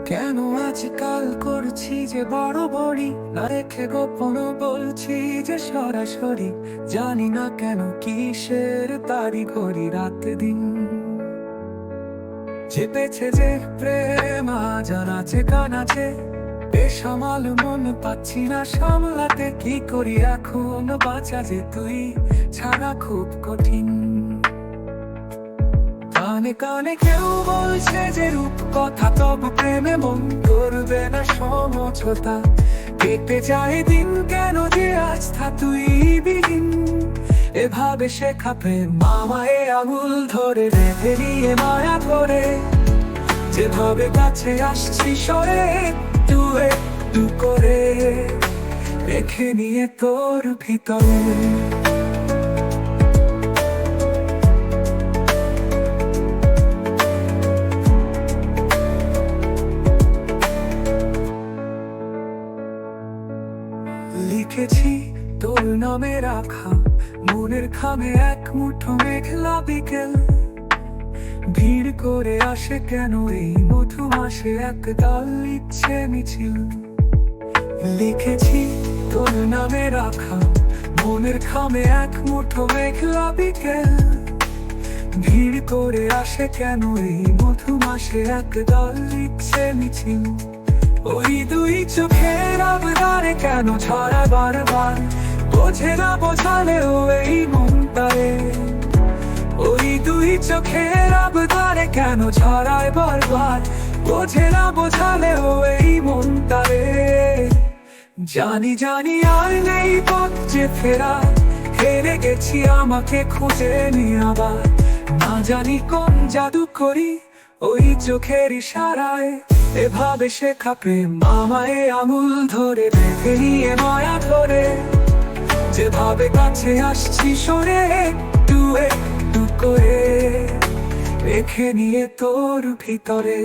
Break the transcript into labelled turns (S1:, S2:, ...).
S1: কেন আজকাল করছি যে বড় বড়ি, না রেখে গোপন বলছি যে সরাসরি। জানি না কেন কিসের তারি ঘড়ি রাত দিন চেপেছে যে প্রেম আজ আর আছে কান আছে। বেসামাল মন পাচ্ছি না সামলাতে, কি করি এখন বাঁচা যে তুই ছাড়া খুব কঠিন। কানে কানে কেউ বলছে যে রূপ কথা, তবু প্রেমে মন করবে না সমঝোতা। কেটে যায় দিন কেন যে আস্থা তুই বিহীন। এভাবে শেখা প্রেম আমায় আঙুল ধরে রেখে নিয়ে মায়া করে। যেভাবে কাছে আসছি সরে একটু একটু করে, রেখে নিয়ে তোর ভিতরে। লিখেছি তোর নামে রাখা মনের খামে এক মুঠো মেঘলা বিকেল। ভিড় করে আসে কেন এই মধু মাসে একদল ইচ্ছে মিছিল। লিখেছি তোর নামে রাখা মনের খামে এক মুঠো মেঘলা বিকেল। ভিড় করে আসে কেন এই মধু মাসে একদল ইচ্ছে মিছিল। ওই দুই চোখের আবদারে কেন ছড়ায় বারবার, বোঝে না বোঝালেও এই মনটারে। ওই দুই চোখের আবদারে কেন ছড়ায় বারবার, বোঝে না বোঝালেও এই মনটারে। জানি জানি আর নেই পথ যে ফেরা, হেরে গেছি আমাকে খুঁজে নিয়ে আবার। না জানি কোন জাদু করি ওই চোখের ইশারায়। এভাবে শেখা প্রেম আমায় আঙুল ধরে বেঁধে নিয়ে মায়া ধরে। যেভাবে কাছে আসছি সরে একটু একটু করে, রেখে নিয়ে তোর ভিতরে।